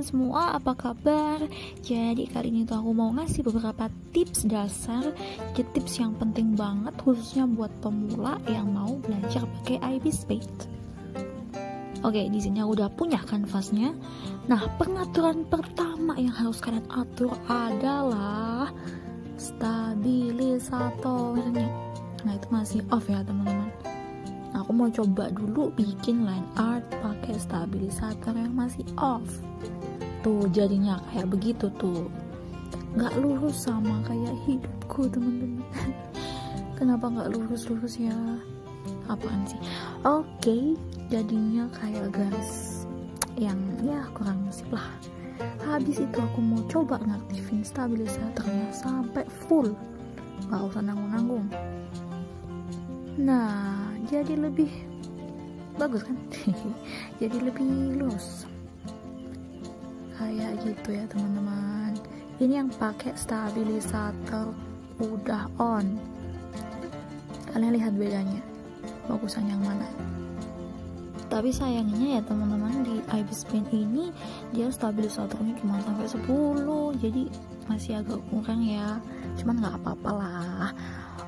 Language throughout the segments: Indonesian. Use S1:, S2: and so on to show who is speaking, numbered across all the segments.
S1: teman-teman semua, apa kabar? Jadi kali ini tuh aku mau ngasih beberapa tips dasar, jadi tips yang penting banget khususnya buat pemula yang mau belajar pakai IBIS Paint. Oke, di sini aku udah punya kanvasnya. Nah, pengaturan pertama yang harus kalian atur adalah stabilisatornya. Nah, itu masih off ya teman-teman. Nah, aku mau coba dulu bikin line art pakai stabilisator yang masih off. Tuh jadinya kayak begitu tuh, nggak lurus sama kayak hidupku teman-teman. Kenapa nggak lurus-lurus ya? Apaan sih? Oke, jadinya kayak garis yang ya kurang sip lah. Habis itu aku mau coba ngaktifin stabilisatornya sampai full, nggak usah nanggung-nanggung. Nah, jadi lebih bagus kan? Jadi lebih lurus kayak gitu ya teman-teman. Ini yang pakai stabilisator udah on. Kalian lihat bedanya, bagusan yang mana? Tapi sayangnya ya teman-teman, di IBIS Paint ini dia stabilisatornya cuma sampai 10, jadi masih agak kurang ya. Cuman nggak apa-apa lah.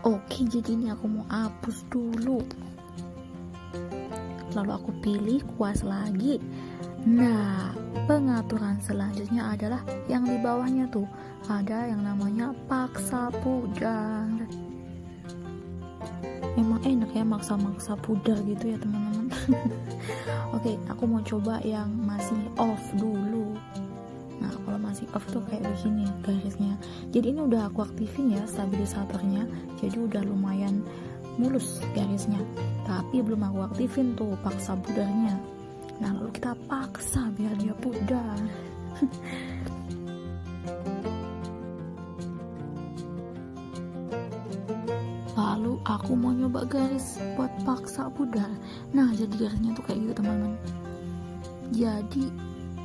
S1: Oke, jadi ini aku mau hapus dulu, lalu aku pilih kuas lagi. Nah, pengaturan selanjutnya adalah yang di bawahnya tuh ada yang namanya paksa pudar. Memang enak ya maksa-maksa pudar gitu ya teman-teman. Oke, aku mau coba yang masih off dulu. Nah, kalau masih off tuh kayak begini garisnya. Jadi ini udah aku aktifin ya stabilisatornya, jadi udah lumayan mulus garisnya. Tapi belum aku aktifin tuh paksa pudarnya. Nah, lalu kita paksa biar dia pudar. Lalu aku mau nyoba garis buat paksa pudar. Nah, jadi garisnya tuh kayak gitu teman-teman. Jadi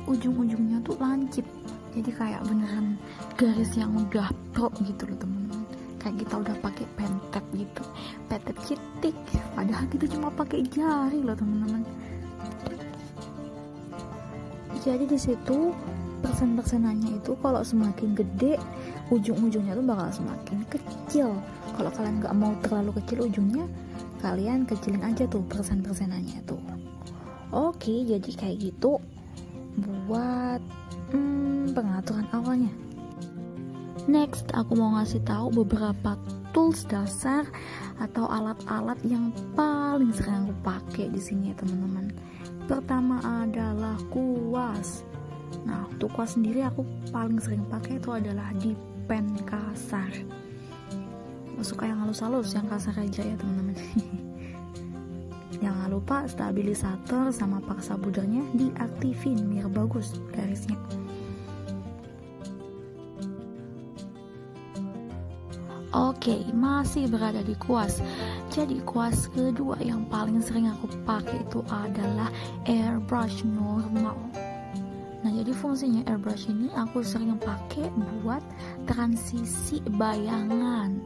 S1: ujung-ujungnya tuh lancip, jadi kayak beneran garis yang udah pro gitu loh teman-teman. Kayak kita udah pakai pentet gitu, pentet citik, padahal kita cuma pakai jari loh teman-teman. Jadi di situ persen-persenannya itu kalau semakin gede, ujung-ujungnya tuh bakal semakin kecil. Kalau kalian nggak mau terlalu kecil ujungnya, kalian kecilin aja tuh persen-persenannya tuh. Oke, jadi kayak gitu buat pengaturan awalnya. Next, aku mau ngasih tahu beberapa tools dasar atau alat-alat yang paling sering aku pakai di sini ya teman-teman. Pertama adalah kuas. Nah, untuk kuas sendiri aku paling sering pakai itu adalah di pen kasar. Suka yang halus-halus, yang kasar aja ya teman-teman. Jangan lupa stabilisator sama paksa pudarnya diaktifin biar bagus garisnya. Oke, masih berada di kuas. Jadi kuas kedua yang paling sering aku pakai itu adalah airbrush normal. Nah, jadi fungsinya airbrush ini aku sering pakai buat transisi bayangan,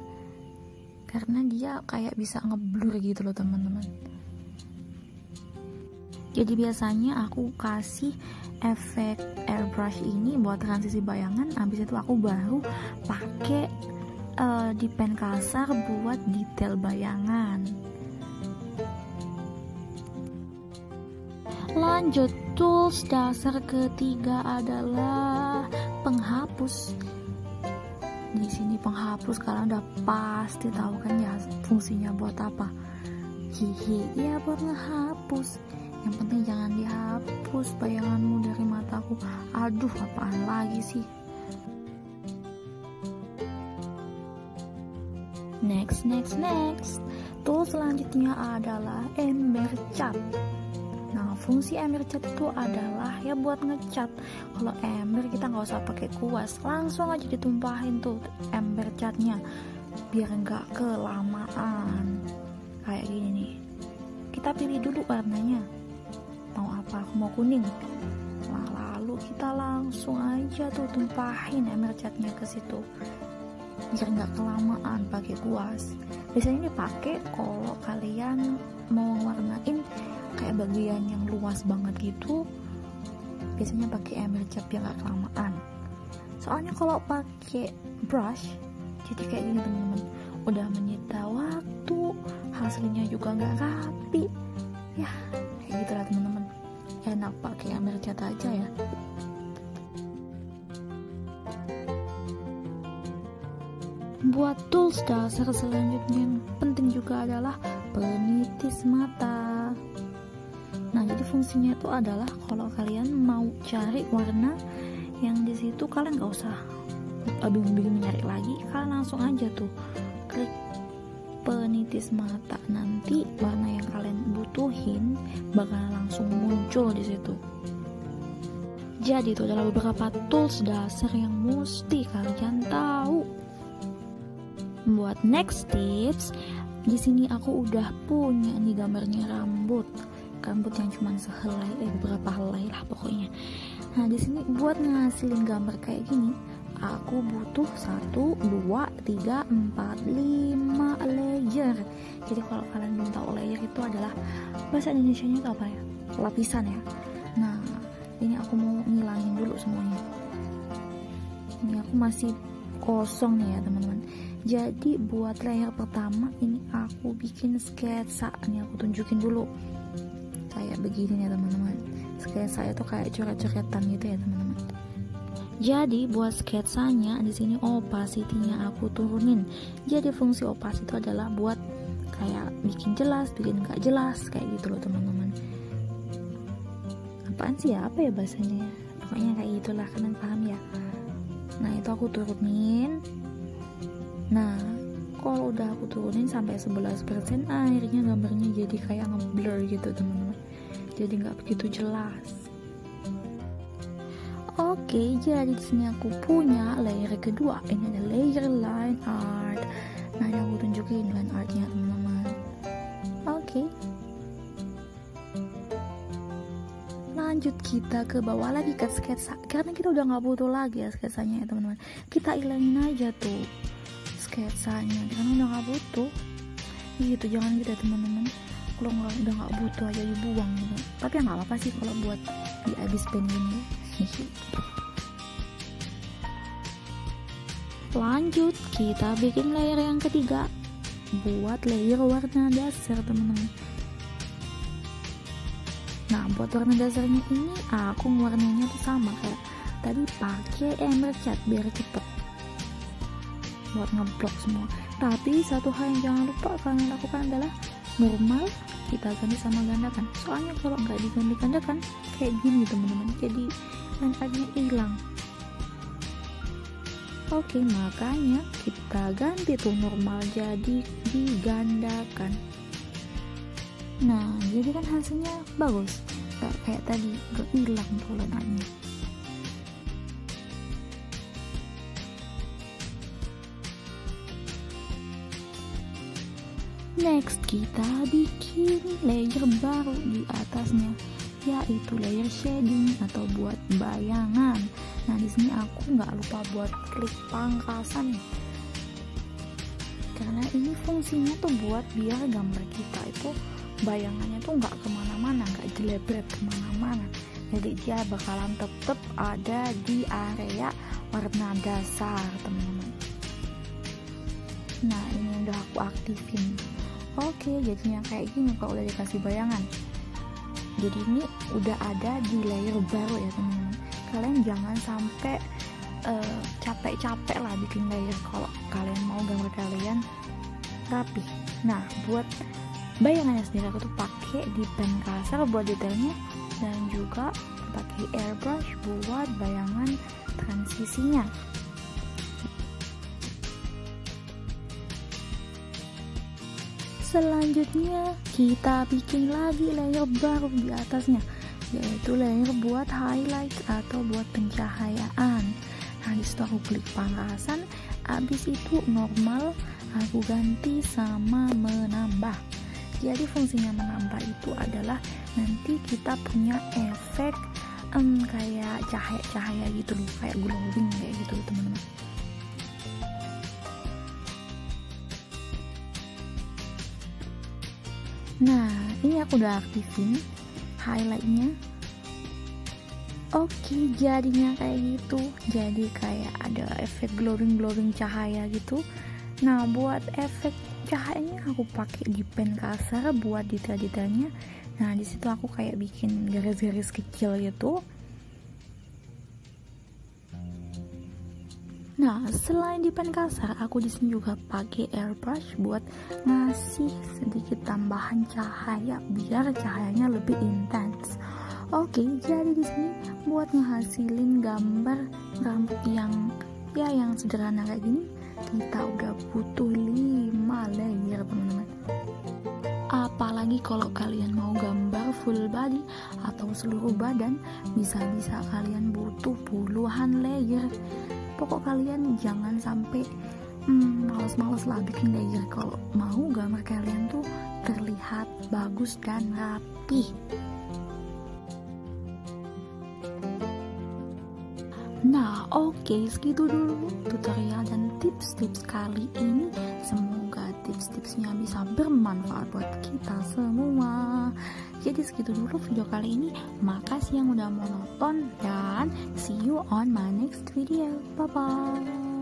S1: karena dia kayak bisa ngeblur gitu loh teman-teman. Jadi biasanya aku kasih efek airbrush ini buat transisi bayangan, habis itu aku baru pakai di pen kasar buat detail bayangan. Lanjut, tools dasar ketiga adalah penghapus. Di sini penghapus kalian udah pasti tahu kan ya fungsinya buat apa. Hihi, ya buat ngehapus. Yang penting jangan dihapus bayanganmu dari mataku. Aduh, apaan lagi sih? Next. Tool selanjutnya adalah ember cat. Nah, fungsi ember cat itu adalah ya buat ngecat. Kalau ember kita nggak usah pakai kuas, langsung aja ditumpahin tuh ember catnya, biar nggak kelamaan. Kayak gini nih. Kita pilih dulu warnanya. Mau apa? Aku mau kuning. Nah, lalu kita langsung aja tuh tumpahin ember catnya ke situ, biar nggak kelamaan pakai kuas. Biasanya dipakai kalau kalian mau warnain kayak bagian yang luas banget gitu, biasanya pakai ember cat biar gak kelamaan. Soalnya kalau pakai brush jadi kayak gini teman-teman, udah menyita waktu, hasilnya juga nggak rapi. Ya kayak gitulah teman-teman, enak pakai ember cat aja ya. Buat tools dasar selanjutnya yang penting juga adalah penitis mata. Nah, jadi fungsinya itu adalah kalau kalian mau cari warna yang di situ, kalian gak usah bingung-bingung nyari lagi, kalian langsung aja tuh klik penitis mata, nanti warna yang kalian butuhin bakal langsung muncul di situ. Jadi itu adalah beberapa tools dasar yang mesti kalian tahu. Buat next tips, di sini aku udah punya nih gambarnya rambut yang cuma sehelai, beberapa helai lah pokoknya. Nah, di sini buat ngasilin gambar kayak gini, aku butuh 1, 2, 3, 4, 5 layer. Jadi kalau kalian belum tahu layer itu adalah bahasa Indonesianya itu apa ya? Lapisan ya. Nah, ini aku mau ngilangin dulu semuanya. Ini aku masih kosong nih ya teman-teman. Jadi buat layer pertama ini aku bikin sketsa. Ini aku tunjukin dulu. Kayak begini ya teman-teman. Sketsa itu kayak coret-coretan gitu ya teman-teman. Jadi buat sketsanya di sini opacity-nya aku turunin. Jadi fungsi opacity itu adalah buat kayak bikin jelas, bikin gak jelas kayak gitu loh teman-teman. Apaan sih ya? Apa ya bahasanya ya? Pokoknya kayak gitulah, kalian paham ya. Nah, itu aku turunin. Nah, kalau udah aku turunin sampai 11%, akhirnya gambarnya jadi kayak ngeblur gitu teman-teman. Jadi nggak begitu jelas. Oke, jadi di sini aku punya layer kedua. Ini ada layer line art. Nah, ini aku tunjukin line artnya teman-teman. Oke. Lanjut kita ke bawah lagi ke sketsa. Karena kita udah nggak butuh lagi ya sketsanya ya teman-teman. Kita ilangin aja tuh sketsanya karena udah nggak butuh. Gitu, jangan gitu ya teman-teman. Kalau udah nggak butuh aja dibuang gitu. Tapi nggak apa-apa sih kalau buat di habis pen gini. Lanjut kita bikin layer yang ketiga. Buat layer warna dasar teman-teman. Nah, buat warna dasarnya ini aku warnanya tuh sama kayak tadi, pakai ember cat biar cepet buat ngeblok semua. Tapi satu hal yang jangan lupa kalian lakukan adalah normal kita ganti sama gandakan. Soalnya kalau nggak diganti gandakan kayak gini teman-teman, jadi manfaatnya hilang. Oke, makanya kita ganti tuh normal jadi digandakan. Nah, jadi kan hasilnya bagus, gak kayak tadi gak hilang tuh lengannya. Next kita bikin layer baru di atasnya, yaitu layer shading atau buat bayangan. Nah, di sini aku nggak lupa buat klik pangkasan nih, karena ini fungsinya tuh buat biar gambar kita itu bayangannya tuh nggak kemana-mana, nggak jelebret kemana-mana. Jadi dia bakalan tetap ada di area warna dasar teman-teman. Nah, ini udah aku aktifin. Oke, jadinya kayak gini kalau udah dikasih bayangan. Jadi ini udah ada di layer baru ya teman-teman. Kalian jangan sampai capek-capek lah bikin layer kalau kalian mau gambar kalian rapi. Nah, buat bayangannya sendiri aku tuh pakai di pen kasar buat detailnya, dan juga pakai airbrush buat bayangan transisinya. Selanjutnya kita bikin lagi layer baru di atasnya, yaitu layer buat highlight atau buat pencahayaan. Nah, disitu aku klik pangkasan, abis itu normal aku ganti sama menambah. Jadi fungsinya menambah itu adalah nanti kita punya efek kayak cahaya-cahaya gitu loh, kayak glowing kayak gitu teman-teman. Nah, ini aku udah aktifin highlightnya. Oke, jadinya kayak gitu. Jadi kayak ada efek glowing cahaya gitu. Nah, buat efek cahayanya aku pakai di pen kasar buat detail-detailnya. Nah, di situ aku kayak bikin garis-garis kecil gitu. Nah, selain di pen kasar, aku di sini juga pakai airbrush buat ngasih sedikit tambahan cahaya biar cahayanya lebih intens. Oke, jadi di sini buat ngehasilin gambar rambut yang sederhana kayak gini, kita udah butuh 5 layer teman-teman. Apalagi kalau kalian mau gambar full body atau seluruh badan, bisa-bisa kalian butuh puluhan layer. Pokok kalian jangan sampai males-males lah bikin layer kalau mau gambar kalian tuh terlihat bagus dan rapi. Nah, oke, segitu dulu tutorial dan tips-tips kali ini. Semoga tips-tipsnya bisa bermanfaat buat kita semua. Jadi segitu dulu video kali ini. Makasih yang udah mau nonton dan see you on my next video. Bye bye.